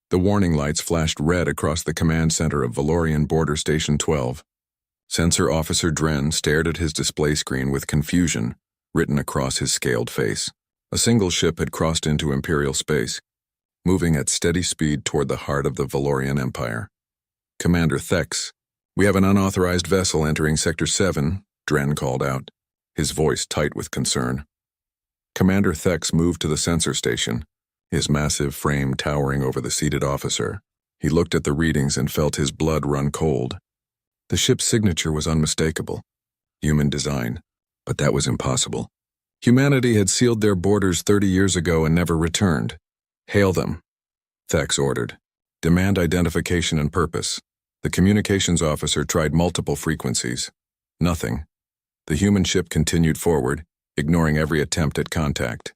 The warning lights flashed red across the command center of Valorian Border Station 12. Sensor Officer Dren stared at his display screen with confusion written across his scaled face. A single ship had crossed into Imperial space, moving at steady speed toward the heart of the Valorian Empire. Commander Thex, we have an unauthorized vessel entering Sector 7, Dren called out, his voice tight with concern. Commander Thex moved to the sensor station, his massive frame towering over the seated officer. He looked at the readings and felt his blood run cold. The ship's signature was unmistakable. Human design, but that was impossible. Humanity had sealed their borders 30 years ago and never returned. Hail them, Thex ordered. Demand identification and purpose. The communications officer tried multiple frequencies. Nothing. The human ship continued forward, ignoring every attempt at contact.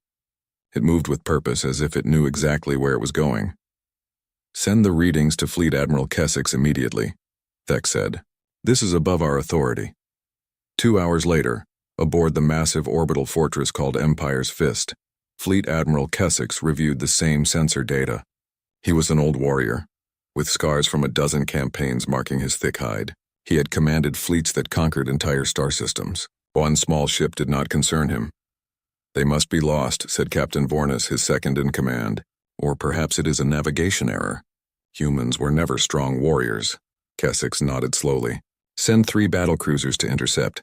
It moved with purpose as if it knew exactly where it was going. Send the readings to Fleet Admiral Kessex immediately, Thex said. This is above our authority. 2 hours later, aboard the massive orbital fortress called Empire's Fist, Fleet Admiral Kessex reviewed the same sensor data. He was an old warrior, with scars from a dozen campaigns marking his thick hide. He had commanded fleets that conquered entire star systems. One small ship did not concern him. They must be lost, said Captain Vornis, his second in command. Or perhaps it is a navigation error. Humans were never strong warriors. Kessex nodded slowly. Send 3 battlecruisers to intercept.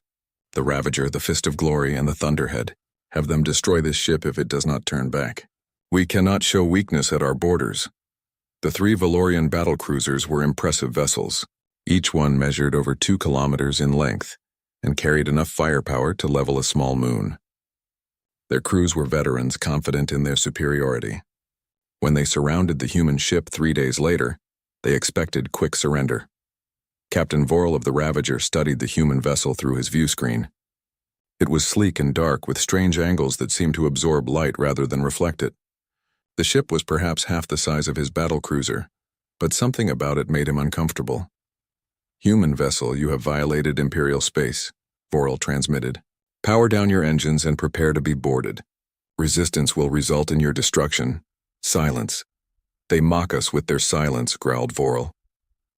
The Ravager, the Fist of Glory, and the Thunderhead. Have them destroy this ship if it does not turn back. We cannot show weakness at our borders. The 3 Valorian battlecruisers were impressive vessels. Each one measured over 2 kilometers in length and carried enough firepower to level a small moon. Their crews were veterans confident in their superiority. When they surrounded the human ship 3 days later, they expected quick surrender. Captain Vorl of the Ravager studied the human vessel through his view screen. It was sleek and dark with strange angles that seemed to absorb light rather than reflect it. The ship was perhaps half the size of his battlecruiser, but something about it made him uncomfortable. Human vessel, you have violated Imperial space, Vorl transmitted. Power down your engines and prepare to be boarded. Resistance will result in your destruction. Silence. They mock us with their silence, growled Vorl.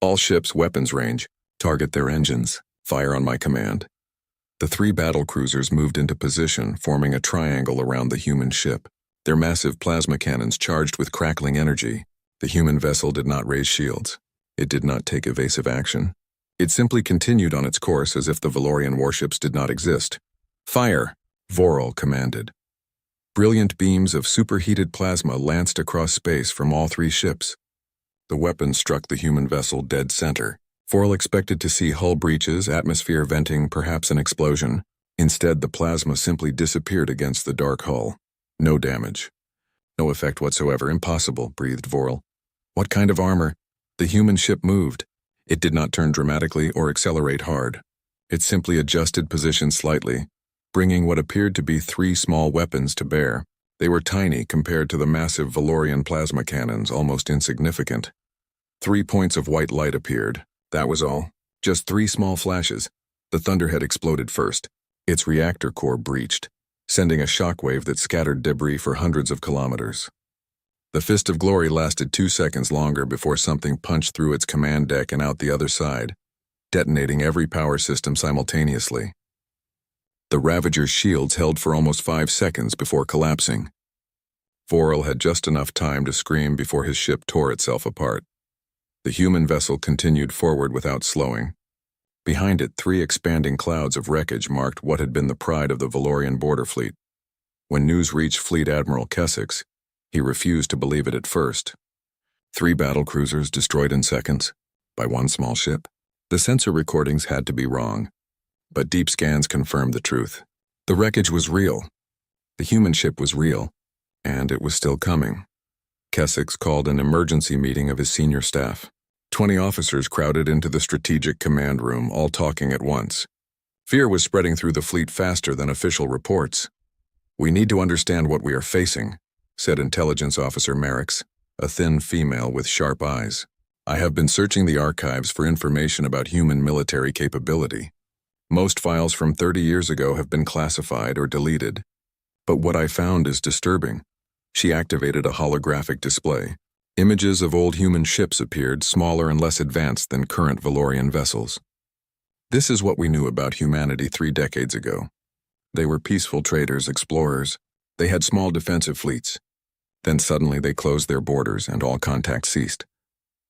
All ships weapons range. Target their engines. Fire on my command. The 3 battlecruisers moved into position, forming a triangle around the human ship. Their massive plasma cannons charged with crackling energy. The human vessel did not raise shields. It did not take evasive action. It simply continued on its course as if the Valorian warships did not exist. Fire, Vorl commanded. Brilliant beams of superheated plasma lanced across space from all 3 ships. The weapons struck the human vessel dead center. Vorl expected to see hull breaches, atmosphere venting, perhaps an explosion. Instead, the plasma simply disappeared against the dark hull. No damage. No effect whatsoever. Impossible, breathed Vorl. What kind of armor? The human ship moved. It did not turn dramatically or accelerate hard. It simply adjusted position slightly, bringing what appeared to be 3 small weapons to bear. They were tiny compared to the massive Valorian plasma cannons, almost insignificant. 3 points of white light appeared. That was all. Just 3 small flashes. The Thunderhead exploded first. Its reactor core breached, sending a shockwave that scattered debris for hundreds of kilometers. The Fist of Glory lasted 2 seconds longer before something punched through its command deck and out the other side, detonating every power system simultaneously. The Ravager's shields held for almost 5 seconds before collapsing. Vorl had just enough time to scream before his ship tore itself apart. The human vessel continued forward without slowing. Behind it, 3 expanding clouds of wreckage marked what had been the pride of the Valorian border fleet. When news reached Fleet Admiral Kessex, he refused to believe it at first. 3 battlecruisers destroyed in seconds, by 1 small ship. The sensor recordings had to be wrong, but deep scans confirmed the truth. The wreckage was real. The human ship was real, and it was still coming. Kessex called an emergency meeting of his senior staff. 20 officers crowded into the strategic command room, all talking at once. Fear was spreading through the fleet faster than official reports. We need to understand what we are facing, said Intelligence Officer Merricks, a thin female with sharp eyes. I have been searching the archives for information about human military capability. Most files from 30 years ago have been classified or deleted. But what I found is disturbing. She activated a holographic display, Images of old human ships appeared, smaller and less advanced than current Valorian vessels. This is what we knew about humanity 3 decades ago. They were peaceful traders, explorers. They had small defensive fleets. Then suddenly they closed their borders and all contact ceased.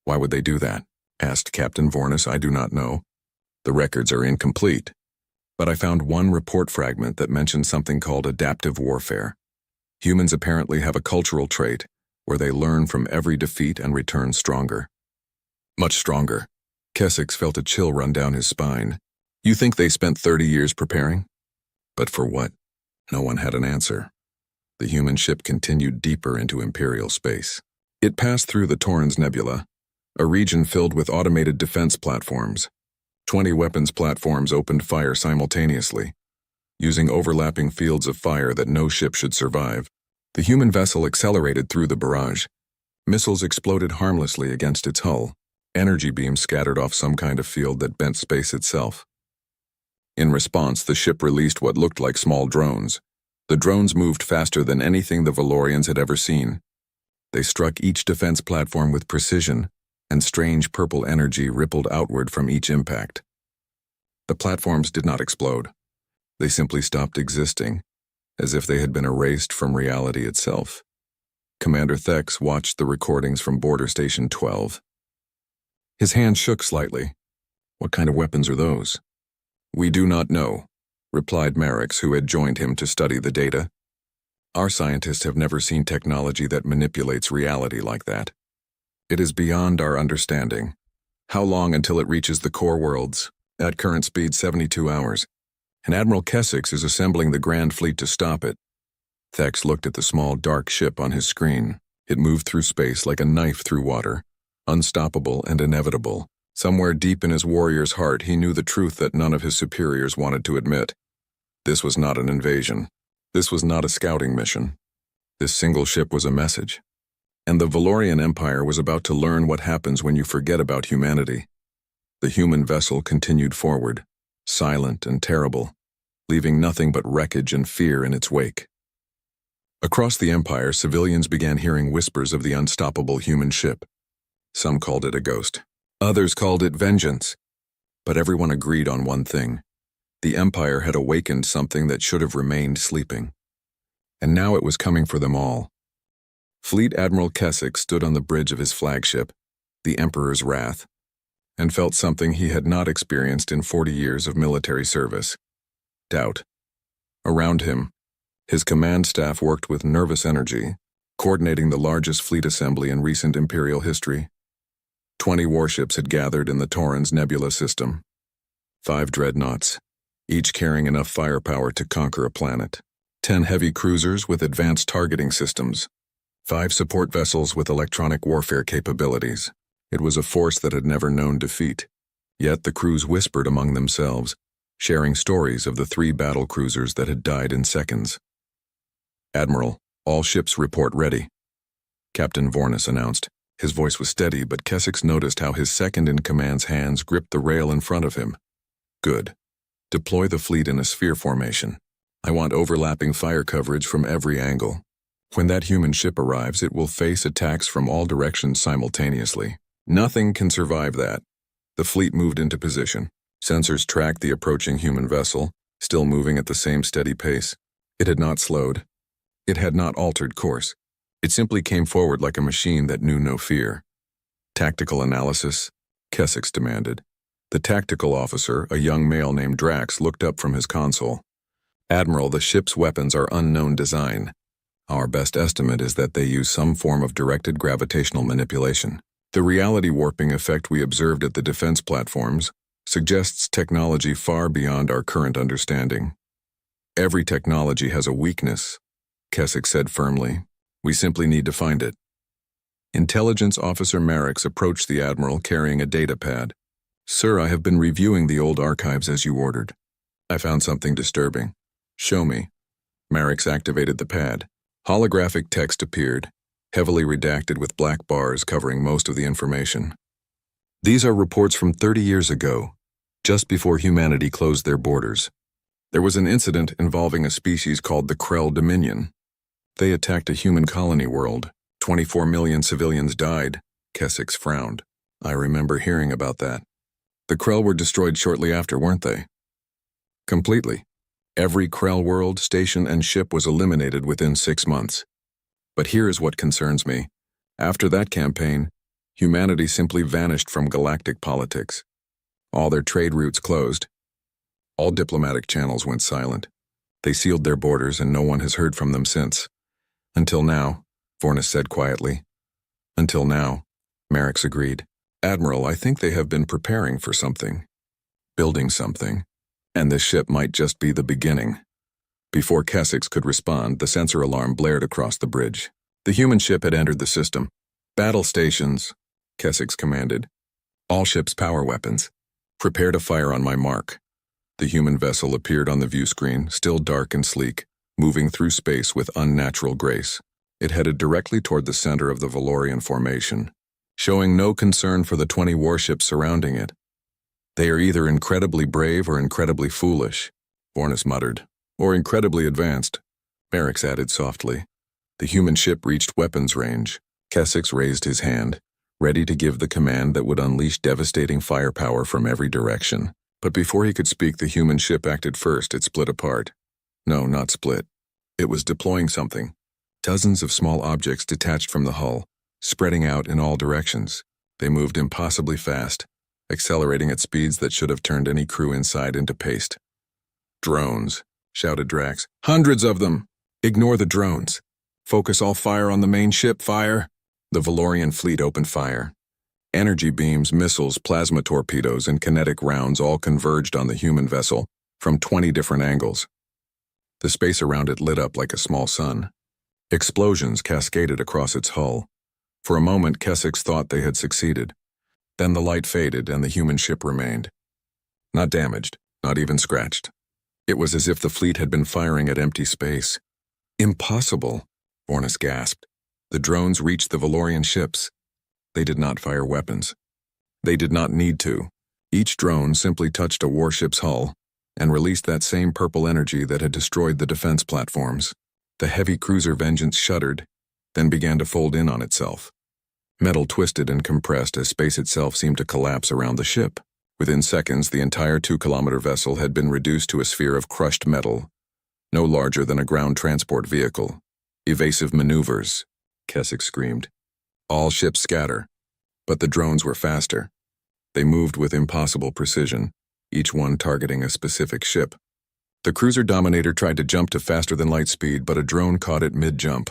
Why would they do that? Asked Captain Vornis. I do not know. The records are incomplete. But I found one report fragment that mentioned something called adaptive warfare. Humans apparently have a cultural trait where they learn from every defeat and return stronger. Much stronger. Keswick felt a chill run down his spine. You think they spent 30 years preparing? But for what? No one had an answer. The human ship continued deeper into Imperial space. It passed through the Torrens Nebula, a region filled with automated defense platforms. 20 weapons platforms opened fire simultaneously, using overlapping fields of fire that no ship should survive. The human vessel accelerated through the barrage. Missiles exploded harmlessly against its hull. Energy beams scattered off some kind of field that bent space itself. In response, the ship released what looked like small drones. The drones moved faster than anything the Valorians had ever seen. They struck each defense platform with precision, and strange purple energy rippled outward from each impact. The platforms did not explode. They simply stopped existing, as if they had been erased from reality itself. Commander Thex watched the recordings from Border Station 12. His hand shook slightly. What kind of weapons are those? We do not know, replied Merrick's, who had joined him to study the data. Our scientists have never seen technology that manipulates reality like that. It is beyond our understanding. How long until it reaches the core worlds? At current speed, 72 hours. And Admiral Keswick is assembling the Grand Fleet to stop it. Thex looked at the small, dark ship on his screen. It moved through space like a knife through water, unstoppable and inevitable. Somewhere deep in his warrior's heart, he knew the truth that none of his superiors wanted to admit. This was not an invasion. This was not a scouting mission. This single ship was a message. And the Valorian Empire was about to learn what happens when you forget about humanity. The human vessel continued forward, silent and terrible, leaving nothing but wreckage and fear in its wake. Across the Empire, civilians began hearing whispers of the unstoppable human ship. Some called it a ghost. Others called it vengeance. But everyone agreed on one thing. The Empire had awakened something that should have remained sleeping. And now it was coming for them all. Fleet Admiral Keswick stood on the bridge of his flagship, the Emperor's Wrath, and felt something he had not experienced in 40 years of military service: doubt. Around him, his command staff worked with nervous energy, coordinating the largest fleet assembly in recent Imperial history. 20 warships had gathered in the Torrens Nebula system. 5 dreadnoughts, each carrying enough firepower to conquer a planet. 10 heavy cruisers with advanced targeting systems. 5 support vessels with electronic warfare capabilities. It was a force that had never known defeat. Yet the crews whispered among themselves, sharing stories of the 3 battle cruisers that had died in seconds. Admiral, all ships report ready, Captain Vornis announced. His voice was steady, but Keswick noticed how his second-in-command's hands gripped the rail in front of him. Good. Deploy the fleet in a sphere formation. I want overlapping fire coverage from every angle. When that human ship arrives, it will face attacks from all directions simultaneously. Nothing can survive that. The fleet moved into position. Sensors tracked the approaching human vessel, still moving at the same steady pace. It had not slowed. It had not altered course. It simply came forward like a machine that knew no fear. Tactical analysis? Keswick demanded. The tactical officer, a young male named Drax, looked up from his console. Admiral, the ship's weapons are unknown design. Our best estimate is that they use some form of directed gravitational manipulation. The reality warping effect we observed at the defense platforms suggests technology far beyond our current understanding. Every technology has a weakness, Keswick said firmly. We simply need to find it. Intelligence Officer Merrick's approached the Admiral carrying a data pad. Sir, I have been reviewing the old archives as you ordered. I found something disturbing. Show me. Merrick's activated the pad. Holographic text appeared, heavily redacted with black bars covering most of the information. These are reports from 30 years ago, just before humanity closed their borders. There was an incident involving a species called the Krell Dominion. They attacked a human colony world, 24 million civilians died, Keswick frowned. I remember hearing about that. The Krell were destroyed shortly after, weren't they? Completely. Every Krell world, station, and ship was eliminated within 6 months. But here is what concerns me. After that campaign, humanity simply vanished from galactic politics. All their trade routes closed. All diplomatic channels went silent. They sealed their borders and no one has heard from them since. Until now, Vornis said quietly. Until now, Merrick's agreed. Admiral, I think they have been preparing for something. Building something. And this ship might just be the beginning. Before Keswick could respond, the sensor alarm blared across the bridge. The human ship had entered the system. Battle stations, Keswick commanded. All ships' power weapons. Prepare to fire on my mark. The human vessel appeared on the view screen, still dark and sleek, moving through space with unnatural grace. It headed directly toward the center of the Valorian formation, showing no concern for the 20 warships surrounding it. They are either incredibly brave or incredibly foolish, Vornis muttered. Or incredibly advanced, Merrick added softly. The human ship reached weapons range. Keswick raised his hand, ready to give the command that would unleash devastating firepower from every direction. But before he could speak, the human ship acted first. It split apart. No, not split. It was deploying something. Dozens of small objects detached from the hull, spreading out in all directions. They moved impossibly fast, accelerating at speeds that should have turned any crew inside into paste. Drones, shouted Drax. Hundreds of them! Ignore the drones. Focus all fire on the main ship, fire! The Valorian fleet opened fire. Energy beams, missiles, plasma torpedoes, and kinetic rounds all converged on the human vessel from 20 different angles. The space around it lit up like a small sun. Explosions cascaded across its hull. For a moment, Keswick thought they had succeeded. Then the light faded and the human ship remained. Not damaged, not even scratched. It was as if the fleet had been firing at empty space. Impossible, Vornis gasped. The drones reached the Valorian ships. They did not fire weapons. They did not need to. Each drone simply touched a warship's hull and released that same purple energy that had destroyed the defense platforms. The heavy cruiser Vengeance shuddered, then began to fold in on itself. Metal twisted and compressed as space itself seemed to collapse around the ship. Within seconds, the entire 2-kilometer vessel had been reduced to a sphere of crushed metal, no larger than a ground transport vehicle. Evasive maneuvers, Keswick screamed. All ships scatter. But the drones were faster. They moved with impossible precision, each one targeting a specific ship. The cruiser Dominator tried to jump to faster than light speed, but a drone caught it mid-jump.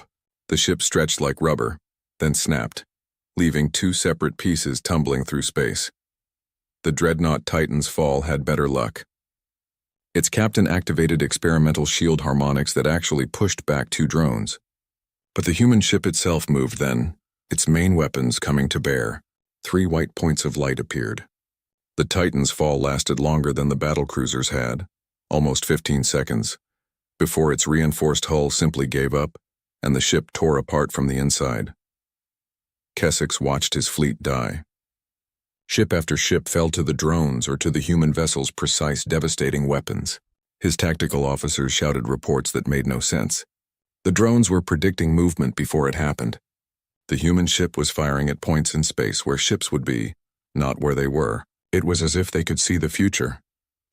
The ship stretched like rubber, then snapped, leaving 2 separate pieces tumbling through space. The dreadnought Titan's fall had better luck. Its captain activated experimental shield harmonics that actually pushed back 2 drones. But the human ship itself moved then, its main weapons coming to bear. 3 white points of light appeared. The Titan's fall lasted longer than the battlecruisers had, almost 15 seconds, before its reinforced hull simply gave up and the ship tore apart from the inside. Keswick watched his fleet die. Ship after ship fell to the drones or to the human vessel's precise, devastating weapons. His tactical officers shouted reports that made no sense. The drones were predicting movement before it happened. The human ship was firing at points in space where ships would be, not where they were. It was as if they could see the future.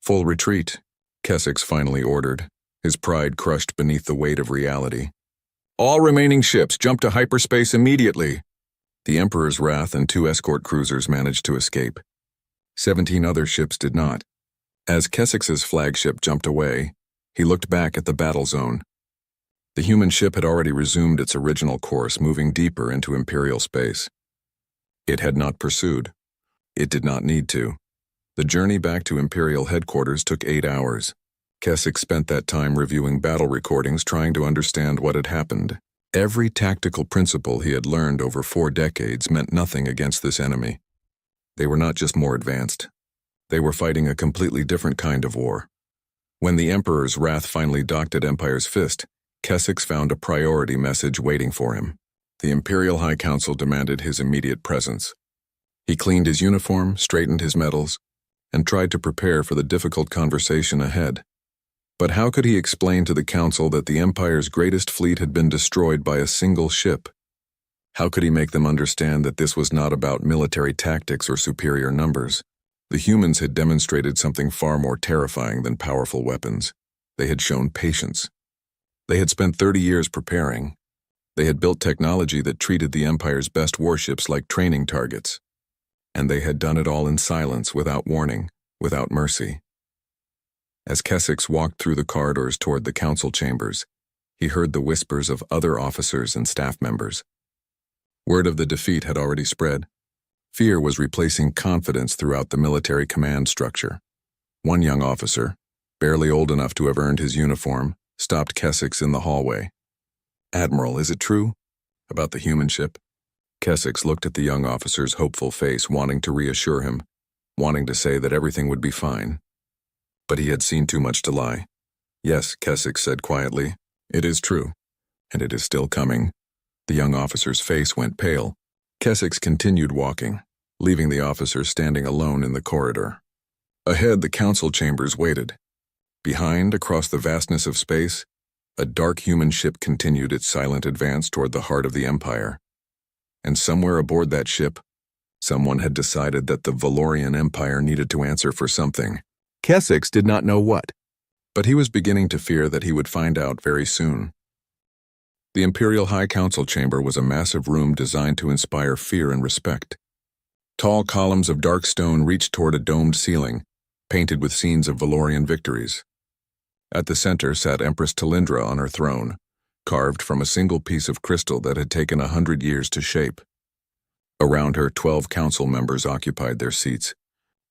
Full retreat, Keswick finally ordered, his pride crushed beneath the weight of reality. All remaining ships jump to hyperspace immediately. The Emperor's Wrath and 2 escort cruisers managed to escape. 17 other ships did not. As Keswick's flagship jumped away, he looked back at the battle zone. The human ship had already resumed its original course, moving deeper into Imperial space. It had not pursued. It did not need to. The journey back to Imperial headquarters took 8 hours. Keswick spent that time reviewing battle recordings, trying to understand what had happened. Every tactical principle he had learned over 4 decades meant nothing against this enemy. They were not just more advanced. They were fighting a completely different kind of war. When the Emperor's Wrath finally docked at Empire's Fist, Keswick found a priority message waiting for him. The Imperial High Council demanded his immediate presence. He cleaned his uniform, straightened his medals, and tried to prepare for the difficult conversation ahead. But how could he explain to the Council that the Empire's greatest fleet had been destroyed by a single ship? How could he make them understand that this was not about military tactics or superior numbers? The humans had demonstrated something far more terrifying than powerful weapons. They had shown patience. They had spent 30 years preparing. They had built technology that treated the Empire's best warships like training targets. And they had done it all in silence, without warning, without mercy. As Keswick walked through the corridors toward the council chambers, he heard the whispers of other officers and staff members. Word of the defeat had already spread. Fear was replacing confidence throughout the military command structure. One young officer, barely old enough to have earned his uniform, stopped Keswick in the hallway. "Admiral, is it true? About the human ship?" Keswick looked at the young officer's hopeful face, wanting to reassure him, wanting to say that everything would be fine. But he had seen too much to lie. "Yes," Keswick said quietly, "it is true, and it is still coming." The young officer's face went pale. Keswick continued walking, leaving the officer standing alone in the corridor. Ahead, the council chambers waited. Behind, across the vastness of space, a dark human ship continued its silent advance toward the heart of the Empire. And somewhere aboard that ship, someone had decided that the Valorian Empire needed to answer for something. Keswick did not know what, but he was beginning to fear that he would find out very soon. The Imperial High Council chamber was a massive room designed to inspire fear and respect. Tall columns of dark stone reached toward a domed ceiling, painted with scenes of Valorian victories. At the center sat Empress Talindra on her throne, carved from a single piece of crystal that had taken 100 years to shape. Around her, 12 council members occupied their seats,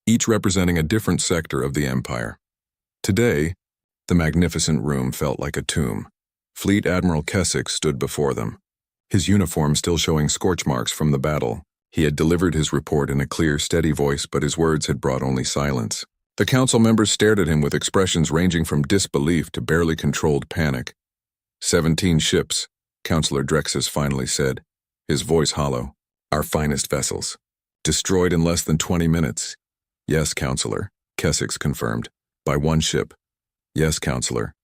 each representing a different sector of the Empire. Today, the magnificent room felt like a tomb. Fleet Admiral Keswick stood before them, his uniform still showing scorch marks from the battle. He had delivered his report in a clear, steady voice, but his words had brought only silence. The council members stared at him with expressions ranging from disbelief to barely controlled panic. 17 ships, Councillor Drexus finally said, his voice hollow. "Our finest vessels. Destroyed in less than 20 minutes. "Yes, Councillor," Keswick confirmed. "By one ship." "Yes, Councillor."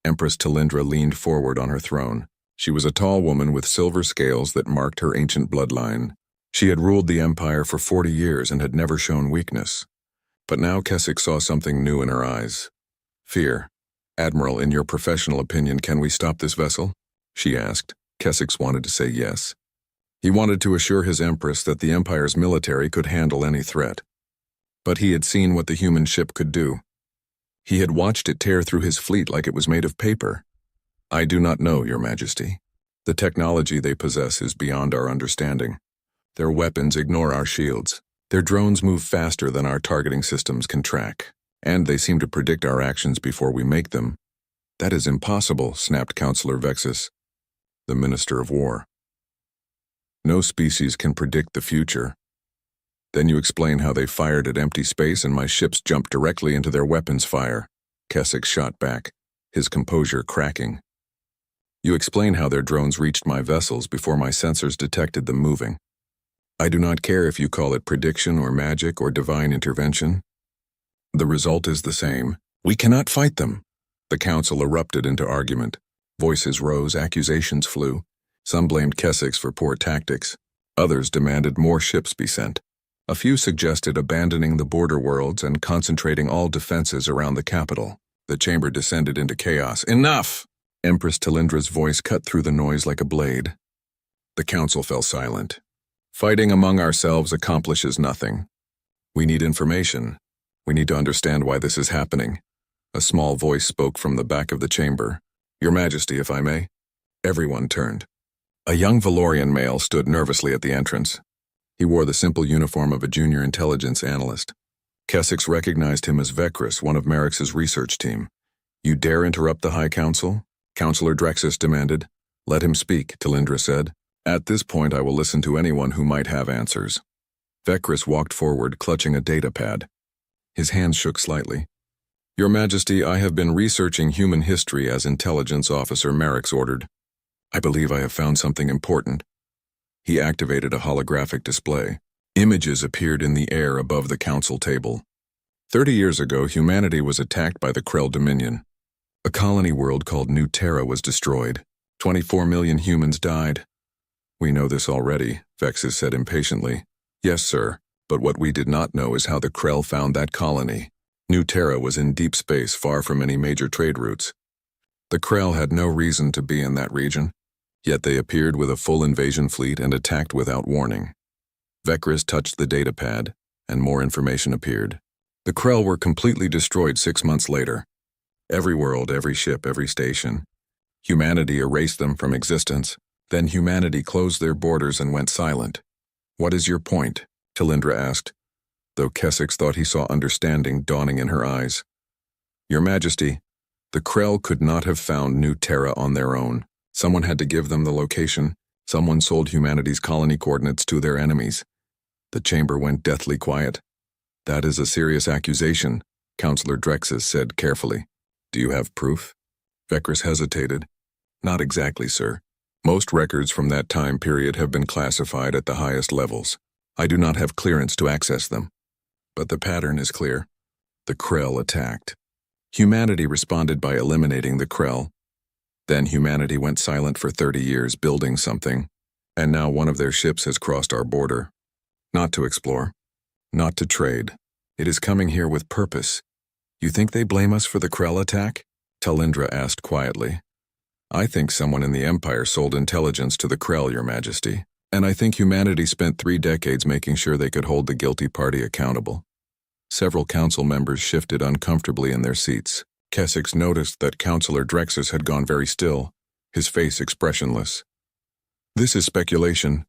Empress Talindra leaned forward on her throne. She was a tall woman with silver scales that marked her ancient bloodline. She had ruled the Empire for 40 years and had never shown weakness. But now Keswick saw something new in her eyes. Fear. "Admiral, in your professional opinion, can we stop this vessel?" she asked. Keswick wanted to say yes. He wanted to assure his Empress that the Empire's military could handle any threat. But he had seen what the human ship could do. He had watched it tear through his fleet like it was made of paper. "I do not know, Your Majesty. The technology they possess is beyond our understanding. Their weapons ignore our shields. Their drones move faster than our targeting systems can track, and they seem to predict our actions before we make them." "That is impossible," snapped Councillor Vexus, the Minister of War. "No species can predict the future." "Then you explain how they fired at empty space and my ships jumped directly into their weapons fire," Keswick shot back, his composure cracking. "You explain how their drones reached my vessels before my sensors detected them moving. I do not care if you call it prediction or magic or divine intervention. The result is the same. We cannot fight them." The council erupted into argument. Voices rose, accusations flew. Some blamed Keswick for poor tactics. Others demanded more ships be sent. A few suggested abandoning the border worlds and concentrating all defenses around the capital. The chamber descended into chaos. "Enough!" Empress Talindra's voice cut through the noise like a blade. The council fell silent. "Fighting among ourselves accomplishes nothing. We need information. We need to understand why this is happening." A small voice spoke from the back of the chamber. "Your Majesty, if I may." Everyone turned. A young Valorian male stood nervously at the entrance. He wore the simple uniform of a junior intelligence analyst. Keswick recognized him as Vecris, one of Merrick's research team. "You dare interrupt the High Council?" Councillor Drexus demanded. "Let him speak," Talindra said. "At this point I will listen to anyone who might have answers." Vecris walked forward, clutching a data pad. His hands shook slightly. "Your Majesty, I have been researching human history as Intelligence Officer Merrick's ordered. I believe I have found something important." He activated a holographic display. Images appeared in the air above the council table. 30 years ago, humanity was attacked by the Krell Dominion. A colony world called New Terra was destroyed. 24 million humans died. We know this already, Vexus said impatiently. Yes, sir, but what we did not know is how the Krell found that colony. New Terra was in deep space, far from any major trade routes. The Krell had no reason to be in that region, yet they appeared with a full invasion fleet and attacked without warning. Vecris touched the datapad, and more information appeared. The Krell were completely destroyed 6 months later. Every world, every ship, every station. Humanity erased them from existence. Then humanity closed their borders and went silent. What is your point? Talindra asked, though Kessex thought he saw understanding dawning in her eyes. Your Majesty, the Krell could not have found New Terra on their own. Someone had to give them the location. Someone sold humanity's colony coordinates to their enemies. The chamber went deathly quiet. That is a serious accusation, Counselor Drexus said carefully. Do you have proof? Vecris hesitated. Not exactly, sir. Most records from that time period have been classified at the highest levels. I do not have clearance to access them. But the pattern is clear. The Krell attacked. Humanity responded by eliminating the Krell. Then humanity went silent for 30 years building something, and now one of their ships has crossed our border. Not to explore. Not to trade. It is coming here with purpose. You think they blame us for the Krell attack? Talindra asked quietly. I think someone in the Empire sold intelligence to the Krell, Your Majesty, and I think humanity spent 3 decades making sure they could hold the guilty party accountable. Several council members shifted uncomfortably in their seats. Kessex noticed that Counselor Drexus had gone very still, his face expressionless. This is speculation,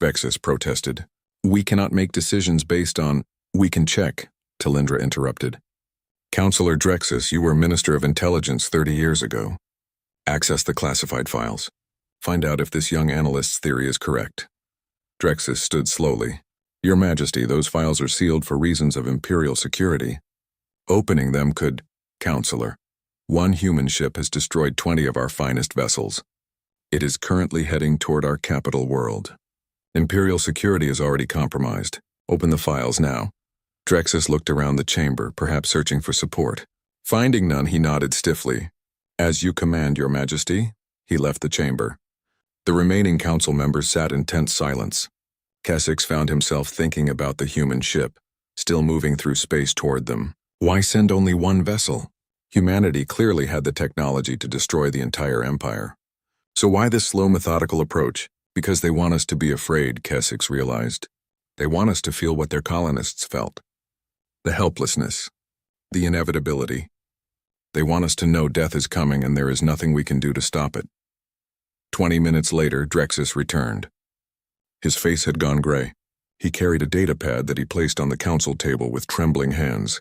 Vexus protested. We cannot make decisions based on— We can check, Talindra interrupted. Counselor Drexus, you were Minister of Intelligence 30 years ago. Access the classified files. Find out if this young analyst's theory is correct. Drexus stood slowly. Your Majesty, those files are sealed for reasons of imperial security. Opening them could— Counselor, one human ship has destroyed 20 of our finest vessels. It is currently heading toward our capital world. Imperial security is already compromised. Open the files now. Drexus looked around the chamber, perhaps searching for support. Finding none, he nodded stiffly. As you command, Your Majesty. He left the chamber. The remaining council members sat in tense silence. Kessex found himself thinking about the human ship, still moving through space toward them. Why send only one vessel? Humanity clearly had the technology to destroy the entire empire. So why this slow, methodical approach? Because they want us to be afraid, Kessex realized. They want us to feel what their colonists felt. The helplessness. The inevitability. They want us to know death is coming and there is nothing we can do to stop it. 20 minutes later, Drexus returned. His face had gone gray. He carried a datapad that he placed on the council table with trembling hands.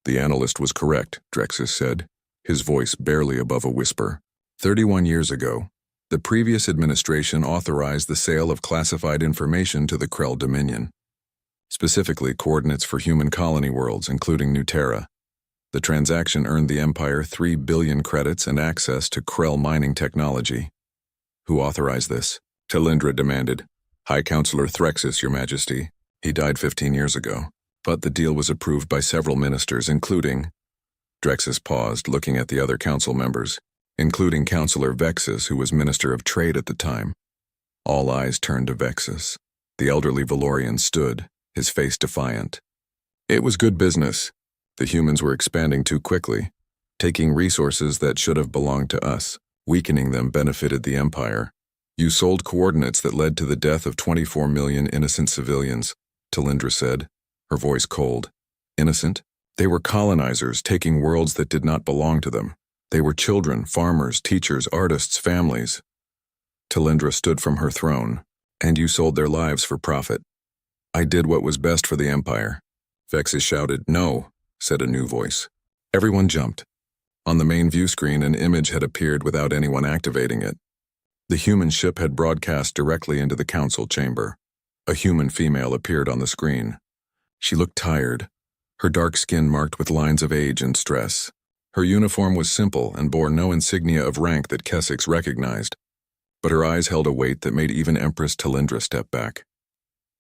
The analyst was correct, Drexus said, his voice barely above a whisper. 31 years ago, the previous administration authorized the sale of classified information to the Krell Dominion, specifically coordinates for human colony worlds, including New Terra. The transaction earned the Empire 3 billion credits and access to Krell mining technology. Who authorized this? Talindra demanded. High Counselor Threxus, Your Majesty. He died 15 years ago. But the deal was approved by several ministers, including— Drexus paused, looking at the other council members, including Counselor Vexus, who was Minister of Trade at the time. All eyes turned to Vexus. The elderly Valorian stood, his face defiant. It was good business. The humans were expanding too quickly, taking resources that should have belonged to us. Weakening them benefited the Empire. You sold coordinates that led to the death of 24 million innocent civilians, Talindra said, her voice cold. Innocent? They were colonizers taking worlds that did not belong to them. They were children, farmers, teachers, artists, families. Talindra stood from her throne. And you sold their lives for profit. I did what was best for the Empire. Vexus shouted. No, said a new voice. Everyone jumped. On the main view screen, an image had appeared without anyone activating it. The human ship had broadcast directly into the council chamber. A human female appeared on the screen. She looked tired, her dark skin marked with lines of age and stress. Her uniform was simple and bore no insignia of rank that Kessex recognized, but her eyes held a weight that made even Empress Talindra step back.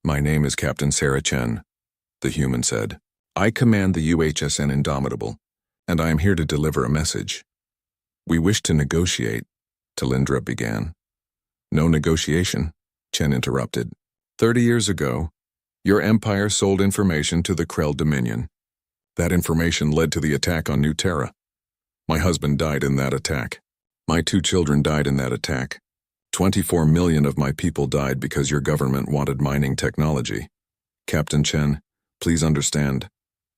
My name is Captain Sarah Chen, the human said. I command the UHSN Indomitable, and I am here to deliver a message. We wish to negotiate, Talindra began. No negotiation, Chen interrupted. 30 years ago, your empire sold information to the Krell Dominion. That information led to the attack on New Terra. My husband died in that attack. My 2 children died in that attack. 24 million of my people died because your government wanted mining technology. Captain Chen, please understand.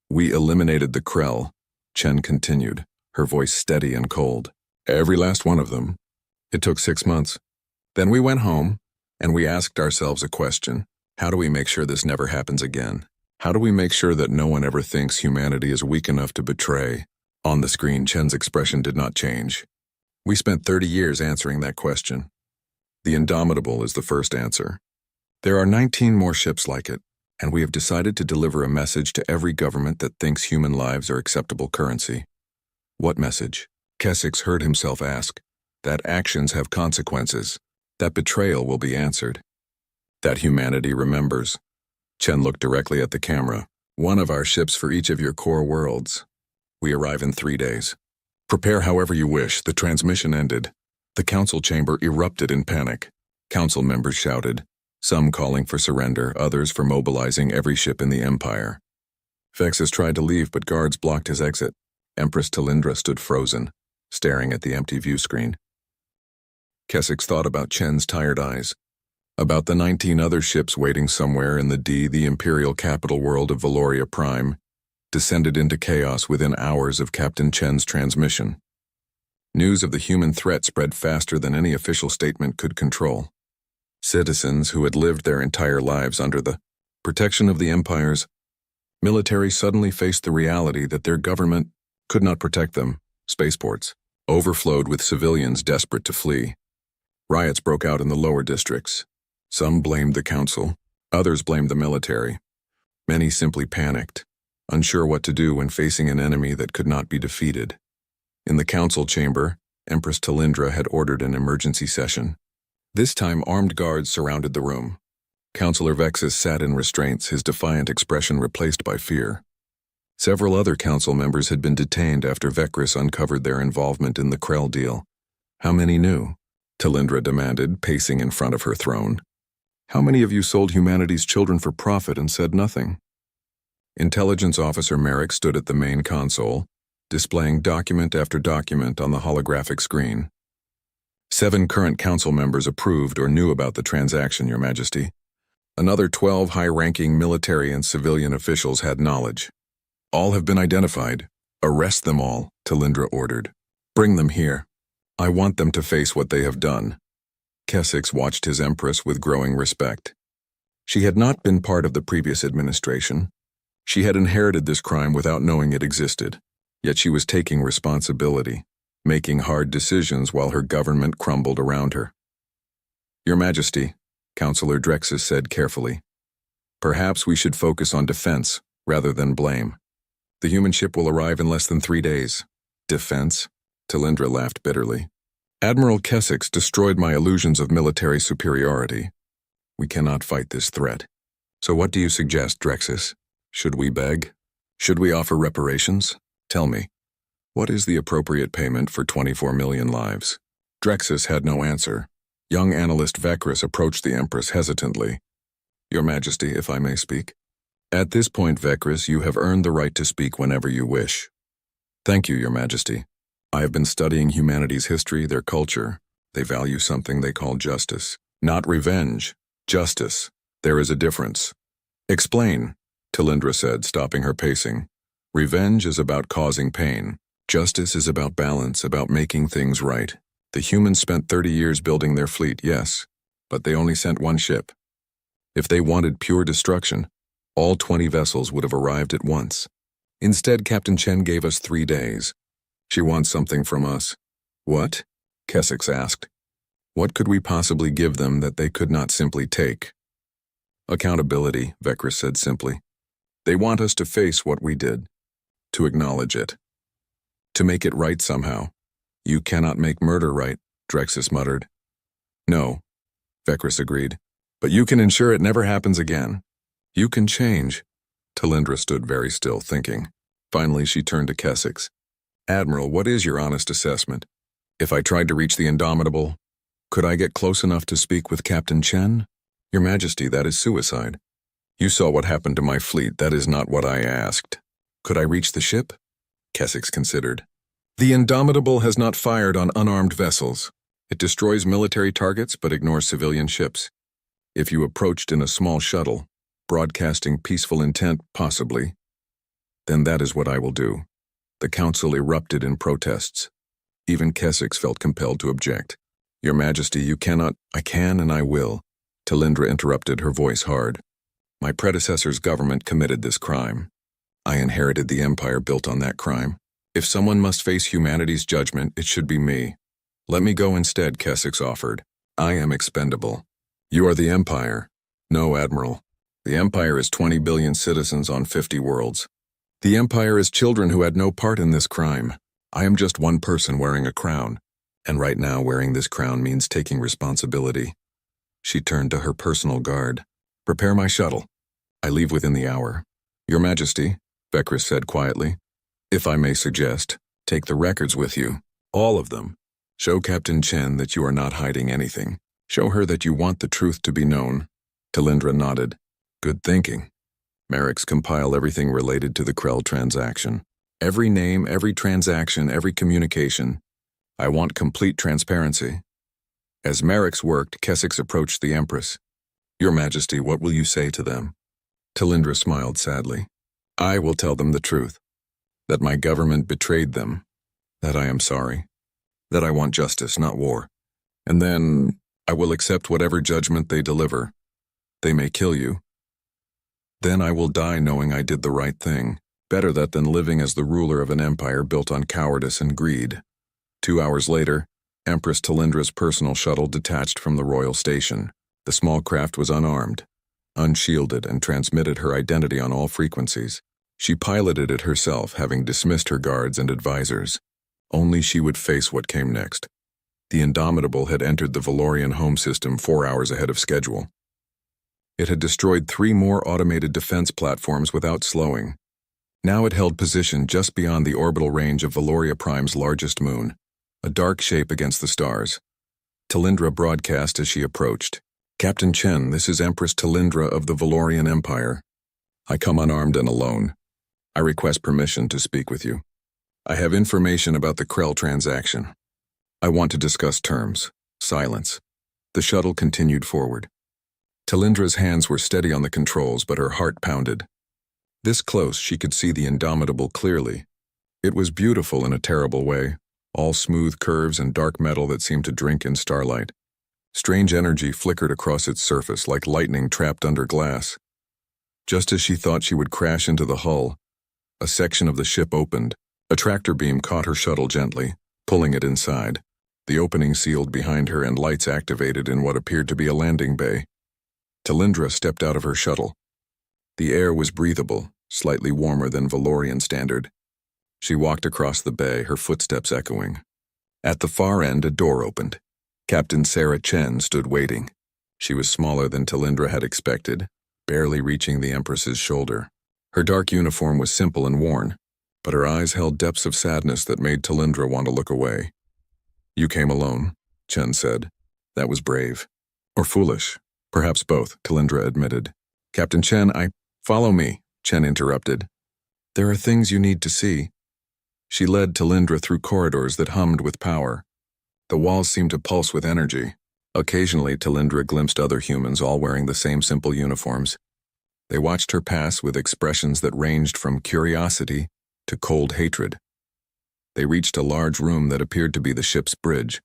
We eliminated the Krell, Chen continued, her voice steady and cold. Every last one of them. It took 6 months. Then we went home, and we asked ourselves a question. How do we make sure this never happens again? How do we make sure that no one ever thinks humanity is weak enough to betray? On the screen, Chen's expression did not change. We spent 30 years answering that question. The Indomitable is the first answer. There are 19 more ships like it, and we have decided to deliver a message to every government that thinks human lives are acceptable currency. What message? Kesix heard himself ask. That actions have consequences. That betrayal will be answered. That humanity remembers. Chen looked directly at the camera. One of our ships for each of your core worlds. We arrive in 3 days. Prepare however you wish. The transmission ended. The council chamber erupted in panic. Council members shouted, some calling for surrender, others for mobilizing every ship in the Empire. Vexus tried to leave, but guards blocked his exit. Empress Talindra stood frozen, staring at the empty view screen. Kesix thought about Chen's tired eyes, about the 19 other ships waiting somewhere in the imperial capital world of Valoria Prime, descended into chaos within hours of Captain Chen's transmission. News of the human threat spread faster than any official statement could control. Citizens who had lived their entire lives under the protection of the Empire's military suddenly faced the reality that their government could not protect them. Spaceports overflowed with civilians desperate to flee. Riots broke out in the lower districts. Some blamed the council, others blamed the military. Many simply panicked, unsure what to do when facing an enemy that could not be defeated. In the council chamber, Empress Talindra had ordered an emergency session. This time, armed guards surrounded the room. Councillor Vexus sat in restraints, his defiant expression replaced by fear. Several other council members had been detained after Vecris uncovered their involvement in the Krell deal. How many knew? Talindra demanded, pacing in front of her throne. How many of you sold humanity's children for profit and said nothing? Intelligence Officer Merrick stood at the main console, displaying document after document on the holographic screen. 7 current council members approved or knew about the transaction, Your Majesty. Another 12 high-ranking military and civilian officials had knowledge. All have been identified. Arrest them all, Talindra ordered. Bring them here. I want them to face what they have done. Kesix watched his empress with growing respect. She had not been part of the previous administration. She had inherited this crime without knowing it existed, yet she was taking responsibility, making hard decisions while her government crumbled around her. Your Majesty, Councillor Drexus said carefully, perhaps we should focus on defense rather than blame. The human ship will arrive in less than 3 days. Defense? Talindra laughed bitterly. Admiral Kesix destroyed my illusions of military superiority. We cannot fight this threat. So what do you suggest, Drexus? Should we beg? Should we offer reparations? Tell me, what is the appropriate payment for 24 million lives? Drexus had no answer. Young analyst Vecris approached the Empress hesitantly. Your Majesty, if I may speak. At this point, Vecris, you have earned the right to speak whenever you wish. Thank you, Your Majesty. I have been studying humanity's history, their culture. They value something they call justice. Not revenge. Justice. There is a difference. Explain, Talindra said, stopping her pacing. Revenge is about causing pain. Justice is about balance, about making things right. The humans spent 30 years building their fleet, yes, but they only sent 1 ship. If they wanted pure destruction, all 20 vessels would have arrived at once. Instead, Captain Chen gave us 3 days. She wants something from us. What? Kesix asked. What could we possibly give them that they could not simply take? Accountability, Vecris said simply. They want us to face what we did, to acknowledge it, to make it right somehow. You cannot make murder right, Drexus muttered. No, Vecris agreed, but you can ensure it never happens again. You can change. Talindra stood very still, thinking. Finally, she turned to Kesix. Admiral, what is your honest assessment? If I tried to reach the Indomitable, could I get close enough to speak with Captain Chen? Your Majesty, that is suicide. You saw what happened to my fleet. That is not what I asked. Could I reach the ship? Kessex considered. The Indomitable has not fired on unarmed vessels. It destroys military targets but ignores civilian ships. If you approached in a small shuttle, broadcasting peaceful intent, possibly, then that is what I will do. The council erupted in protests. Even Kessex felt compelled to object. Your Majesty, you cannot— I can and I will. Talindra interrupted, her voice hard. My predecessor's government committed this crime. I inherited the empire built on that crime. If someone must face humanity's judgment, it should be me. Let me go instead, Kessex offered. I am expendable. You are the Empire. No, Admiral. The Empire is 20 billion citizens on 50 worlds. The Empire is children who had no part in this crime. I am just one person wearing a crown. And right now wearing this crown means taking responsibility. She turned to her personal guard. Prepare my shuttle. I leave within the hour. Your Majesty, Bekris said quietly, if I may suggest, take the records with you. All of them. Show Captain Chen that you are not hiding anything. Show her that you want the truth to be known. Talindra nodded. Good thinking. Merrick's compile everything related to the Krell transaction. Every name, every transaction, every communication. I want complete transparency. As Merrick's worked, Kessex approached the Empress. Your Majesty, what will you say to them? Talindra smiled sadly. I will tell them the truth. That my government betrayed them. That I am sorry. That I want justice, not war. And then I will accept whatever judgment they deliver. They may kill you. Then I will die knowing I did the right thing. Better that than living as the ruler of an empire built on cowardice and greed. 2 hours later, Empress Talindra's personal shuttle detached from the royal station. The small craft was unarmed, unshielded, and transmitted her identity on all frequencies. She piloted it herself, having dismissed her guards and advisors. Only she would face what came next. The Indomitable had entered the Valorian home system 4 hours ahead of schedule. It had destroyed 3 more automated defense platforms without slowing. Now it held position just beyond the orbital range of Valoria Prime's largest moon, a dark shape against the stars. Talindra broadcast as she approached. Captain Chen, this is Empress Talindra of the Valorian Empire. I come unarmed and alone. I request permission to speak with you. I have information about the Krell transaction. I want to discuss terms. Silence. The shuttle continued forward. Talindra's hands were steady on the controls, but her heart pounded. This close, she could see the Indomitable clearly. It was beautiful in a terrible way, all smooth curves and dark metal that seemed to drink in starlight. Strange energy flickered across its surface like lightning trapped under glass. Just as she thought she would crash into the hull, a section of the ship opened. A tractor beam caught her shuttle gently, pulling it inside. The opening sealed behind her and lights activated in what appeared to be a landing bay. Talindra stepped out of her shuttle. The air was breathable, slightly warmer than Valorian standard. She walked across the bay, her footsteps echoing. At the far end, a door opened. Captain Sarah Chen stood waiting. She was smaller than Talindra had expected, barely reaching the Empress's shoulder. Her dark uniform was simple and worn, but her eyes held depths of sadness that made Talindra want to look away. You came alone, Chen said. That was brave. Or foolish. Perhaps both, Talindra admitted. Captain Chen, Follow me, Chen interrupted. There are things you need to see. She led Talindra through corridors that hummed with power. The walls seemed to pulse with energy. Occasionally, Talindra glimpsed other humans all wearing the same simple uniforms. They watched her pass with expressions that ranged from curiosity to cold hatred. They reached a large room that appeared to be the ship's bridge.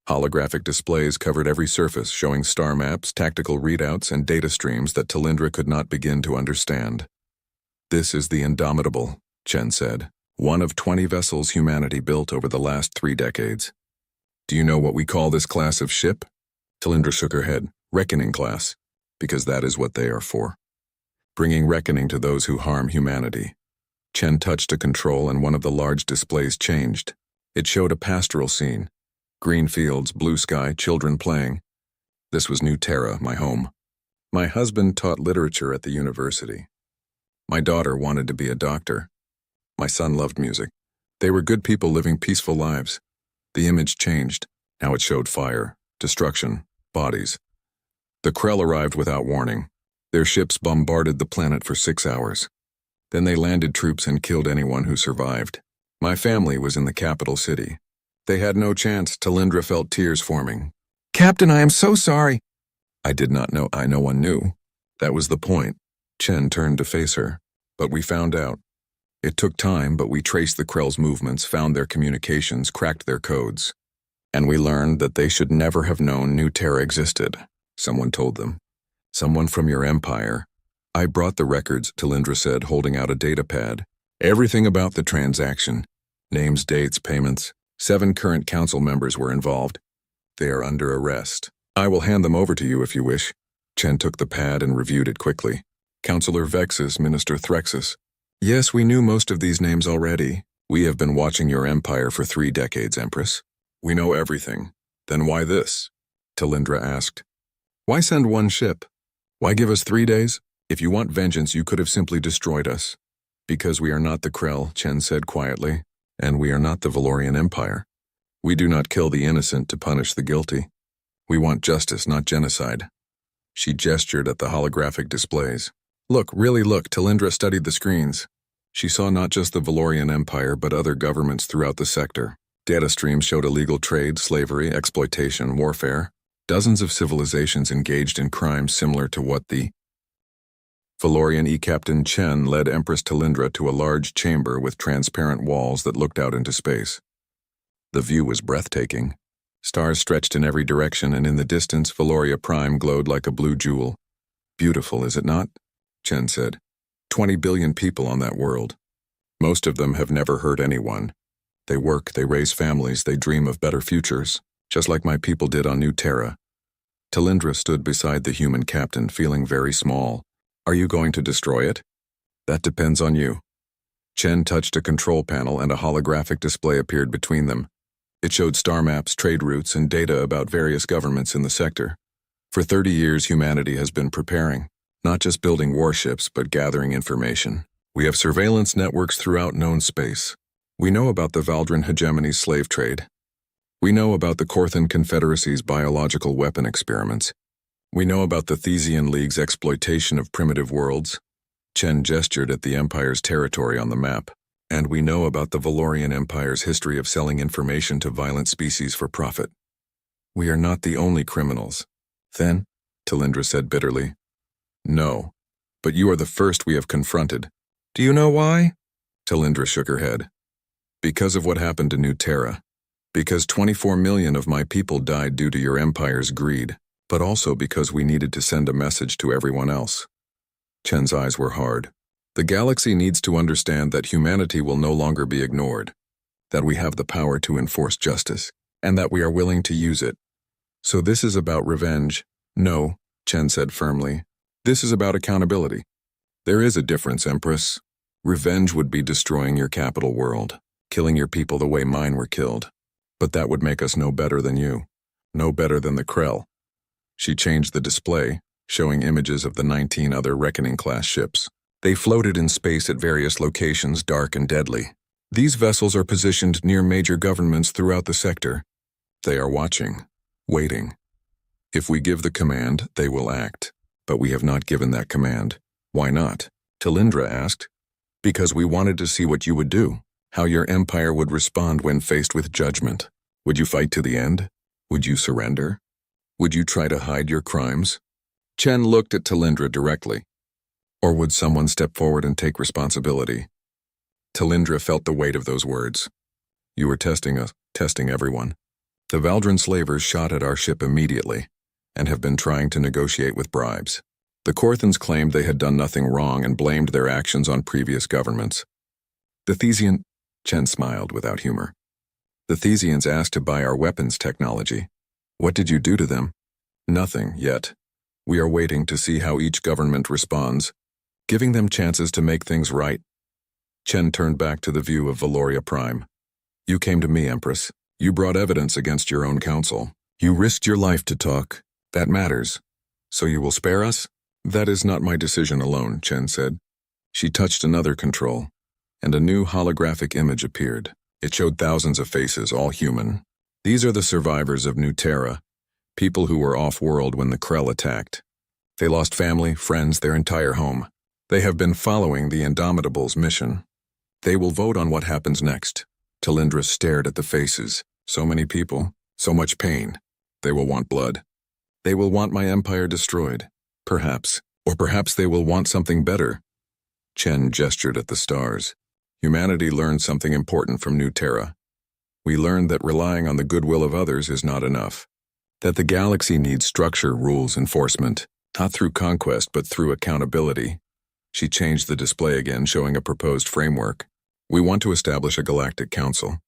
Holographic displays covered every surface, showing star maps, tactical readouts, and data streams that Talindra could not begin to understand. This is the Indomitable, Chen said, one of 20 vessels humanity built over the last 3 decades. Do you know what we call this class of ship? Talindra shook her head. Reckoning class, because that is what they are for. Bringing reckoning to those who harm humanity. Chen touched a control and one of the large displays changed. It showed a pastoral scene. Green fields, blue sky, children playing. This was New Terra, my home. My husband taught literature at the university. My daughter wanted to be a doctor. My son loved music. They were good people living peaceful lives. The image changed. Now it showed fire, destruction, bodies. The Krell arrived without warning. Their ships bombarded the planet for 6 hours. Then they landed troops and killed anyone who survived. My family was in the capital city. They had no chance. Talindra felt tears forming. Captain, I am so sorry. I did not know. No one knew. That was the point. Chen turned to face her. But we found out. It took time, but we traced the Krell's movements, found their communications, cracked their codes. And we learned that they should never have known New Terra existed. Someone told them. Someone from your empire. I brought the records, Talindra said, holding out a data pad. Everything about the transaction. Names, dates, payments. 7 current council members were involved. They are under arrest. I will hand them over to you if you wish. Chen took the pad and reviewed it quickly. Councillor Vexus, Minister Threxus. Yes, we knew most of these names already. We have been watching your empire for 3 decades, Empress. We know everything. Then why this? Talindra asked. Why send one ship? Why give us 3 days? If you want vengeance, you could have simply destroyed us. Because we are not the Krell, Chen said quietly, and we are not the Valorian Empire. We do not kill the innocent to punish the guilty. We want justice, not genocide. She gestured at the holographic displays. Look, really look, Talindra studied the screens. She saw not just the Valorian Empire, but other governments throughout the sector. Data streams showed illegal trade, slavery, exploitation, warfare. Dozens of civilizations engaged in crimes similar to what the Valorian E-Captain Chen led Empress Talindra to a large chamber with transparent walls that looked out into space. The view was breathtaking. Stars stretched in every direction, and in the distance, Valoria Prime glowed like a blue jewel. Beautiful, is it not? Chen said. 20 billion people on that world. Most of them have never hurt anyone. They work, they raise families, they dream of better futures, just like my people did on New Terra. Talindra stood beside the human captain, feeling very small. Are you going to destroy it? That depends on you. Chen touched a control panel and a holographic display appeared between them. It showed star maps, trade routes, and data about various governments in the sector. For 30 years, humanity has been preparing, not just building warships, but gathering information. We have surveillance networks throughout known space. We know about the Valdran hegemony's slave trade. We know about the Korthan Confederacy's biological weapon experiments. We know about the Thesian League's exploitation of primitive worlds. Chen gestured at the Empire's territory on the map. And we know about the Valorian Empire's history of selling information to violent species for profit. We are not the only criminals. Then, Talindra said bitterly. No, but you are the first we have confronted. Do you know why? Talindra shook her head. Because of what happened to New Terra. Because 24 million of my people died due to your empire's greed, but also because we needed to send a message to everyone else. Chen's eyes were hard. The galaxy needs to understand that humanity will no longer be ignored, that we have the power to enforce justice, and that we are willing to use it. So this is about revenge. No, Chen said firmly. This is about accountability. There is a difference, Empress. Revenge would be destroying your capital world, killing your people the way mine were killed. But that would make us no better than you, no better than the Krell. She changed the display, showing images of the 19 other Reckoning-class ships. They floated in space at various locations, dark and deadly. These vessels are positioned near major governments throughout the sector. They are watching, waiting. If we give the command, they will act. But we have not given that command. Why not? Talindra asked. Because we wanted to see what you would do, how your empire would respond when faced with judgment. Would you fight to the end? Would you surrender? Would you try to hide your crimes? Chen looked at Talindra directly. Or would someone step forward and take responsibility? Talindra felt the weight of those words. You are testing us, testing everyone. The Valdran slavers shot at our ship immediately, and have been trying to negotiate with bribes. The Korthans claimed they had done nothing wrong and blamed their actions on previous governments. The Thesian, Chen smiled without humor. The Thesians asked to buy our weapons technology. What did you do to them? Nothing, yet. We are waiting to see how each government responds, giving them chances to make things right. Chen turned back to the view of Valoria Prime. You came to me, Empress. You brought evidence against your own council. You risked your life to talk. That matters. So you will spare us? That is not my decision alone, Chen said. She touched another control, and a new holographic image appeared. It showed thousands of faces, all human. These are the survivors of New Terra, People who were off-world when the Krell attacked. They lost family, friends, their entire home. They have been following the Indomitable's mission. They will vote on what happens next. Talindra stared at the faces. So many people, so much pain. They will want blood. They will want my empire destroyed. Perhaps. Or perhaps they will want something better. Chen gestured at the stars. Humanity learned something important from New Terra. We learned that relying on the goodwill of others is not enough. That the galaxy needs structure, rules, enforcement, not through conquest but through accountability. She changed the display again, showing a proposed framework. We want to establish a galactic council.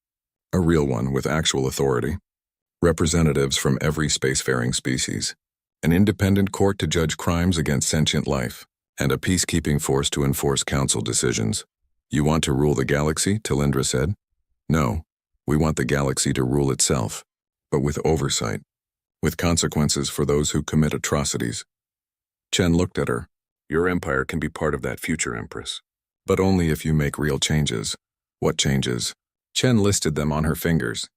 A real one with actual authority. Representatives from every spacefaring species. An independent court to judge crimes against sentient life. And a peacekeeping force to enforce council decisions. You want to rule the galaxy, Talindra said. No, we want the galaxy to rule itself, but with oversight, with consequences for those who commit atrocities. Chen looked at her. Your empire can be part of that future, Empress. But only if you make real changes. What changes? Chen listed them on her fingers.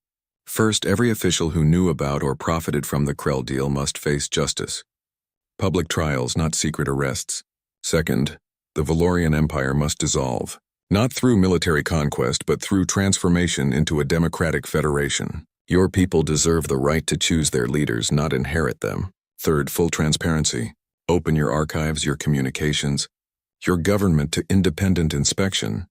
First, every official who knew about or profited from the Krell deal must face justice. Public trials, not secret arrests. Second, the Valorian Empire must dissolve, not through military conquest but through transformation into a democratic federation. Your people deserve the right to choose their leaders, not inherit them. Third, full transparency. Open your archives, your communications, your government to independent inspection.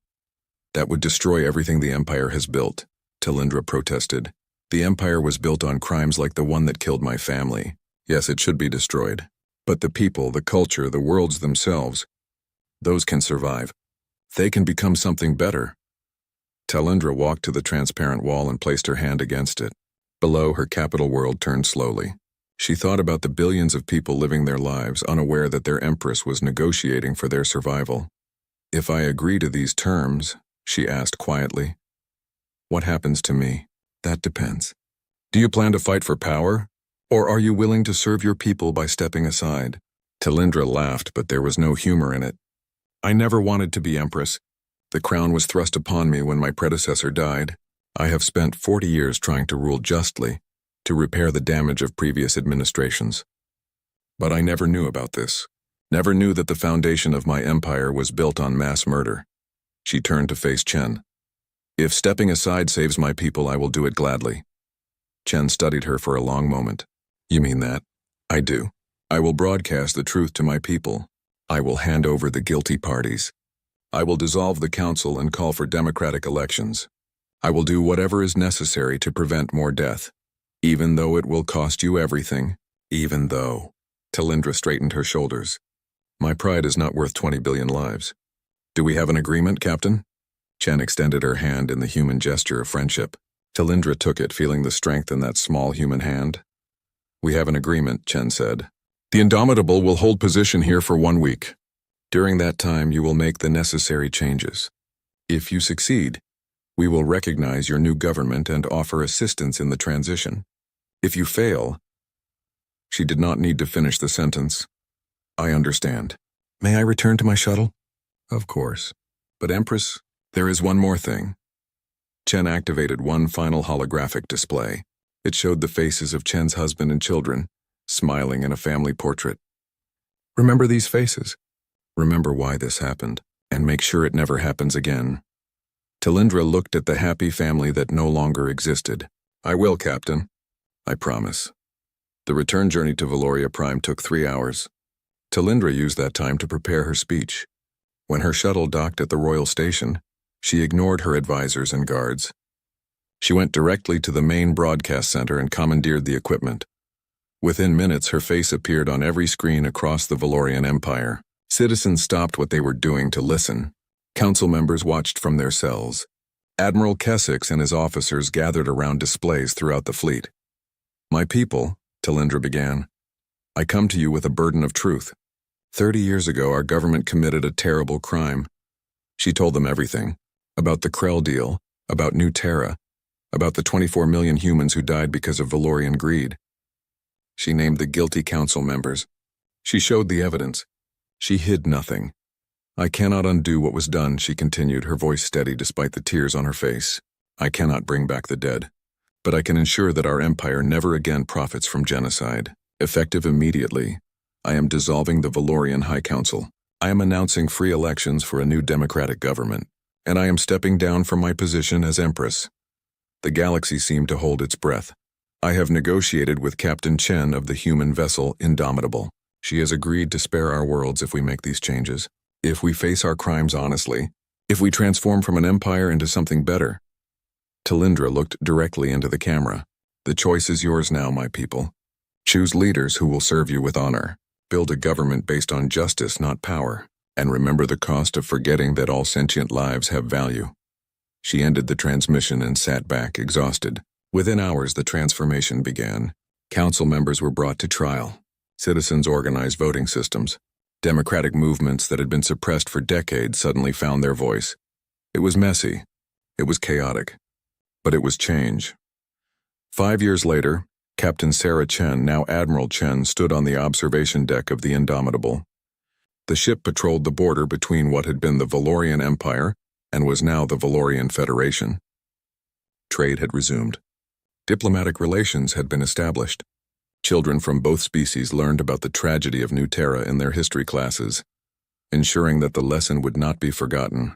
That would destroy everything the Empire has built, Talindra protested. The Empire was built on crimes like the one that killed my family. Yes, it should be destroyed. But the people, the culture, the worlds themselves, those can survive. They can become something better. Talindra walked to the transparent wall and placed her hand against it. Below, her capital world turned slowly. She thought about the billions of people living their lives, unaware that their empress was negotiating for their survival. If I agree to these terms, she asked quietly, what happens to me? That depends. Do you plan to fight for power? Or are you willing to serve your people by stepping aside? Talindra laughed, but there was no humor in it. I never wanted to be empress. The crown was thrust upon me when my predecessor died. I have spent 40 years trying to rule justly, to repair the damage of previous administrations. But I never knew about this. Never knew that the foundation of my empire was built on mass murder. She turned to face Chen. If stepping aside saves my people, I will do it gladly. Chen studied her for a long moment. You mean that? I do. I will broadcast the truth to my people. I will hand over the guilty parties. I will dissolve the council and call for democratic elections. I will do whatever is necessary to prevent more death. Even though it will cost you everything. Even though. Talindra straightened her shoulders. My pride is not worth 20 billion lives. Do we have an agreement, Captain? Chen extended her hand in the human gesture of friendship. Talindra took it, feeling the strength in that small human hand. We have an agreement, Chen said. The Indomitable will hold position here for 1 week. During that time, you will make the necessary changes. If you succeed, we will recognize your new government and offer assistance in the transition. If you fail... She did not need to finish the sentence. I understand. May I return to my shuttle? Of course. But Empress, there is one more thing. Chen activated one final holographic display. It showed the faces of Chen's husband and children, smiling in a family portrait. Remember these faces. Remember why this happened, and make sure it never happens again. Talindra looked at the happy family that no longer existed. I will, Captain. I promise. The return journey to Valoria Prime took 3 hours. Talindra used that time to prepare her speech. When her shuttle docked at the Royal Station, she ignored her advisors and guards. She went directly to the main broadcast center and commandeered the equipment. Within minutes, her face appeared on every screen across the Valorian Empire. Citizens stopped what they were doing to listen. Council members watched from their cells. Admiral Kessex and his officers gathered around displays throughout the fleet. My people, Talindra began, I come to you with a burden of truth. 30 years ago, our government committed a terrible crime. She told them everything. About the Krell deal, about New Terra, about the 24 million humans who died because of Valorian greed. She named the guilty council members. She showed the evidence. She hid nothing. I cannot undo what was done, she continued, her voice steady despite the tears on her face. I cannot bring back the dead. but I can ensure that our empire never again profits from genocide. Effective immediately, I am dissolving the Valorian High Council. I am announcing free elections for a new democratic government, and I am stepping down from my position as Empress. The galaxy seemed to hold its breath. I have negotiated with Captain Chen of the human vessel Indomitable. She has agreed to spare our worlds if we make these changes, if we face our crimes honestly, if we transform from an empire into something better. Talindra looked directly into the camera. The choice is yours now, my people. Choose leaders who will serve you with honor. Build a government based on justice, not power. And remember the cost of forgetting that all sentient lives have value. She ended the transmission and sat back, exhausted. Within hours, the transformation began. Council members were brought to trial. Citizens organized voting systems. Democratic movements that had been suppressed for decades suddenly found their voice. It was messy. It was chaotic. But it was change. 5 years later, Captain Sarah Chen, now Admiral Chen, stood on the observation deck of the Indomitable. The ship patrolled the border between what had been the Valorian Empire and was now the Valorian Federation. Trade had resumed. Diplomatic relations had been established. Children from both species learned about the tragedy of New Terra in their history classes, ensuring that the lesson would not be forgotten.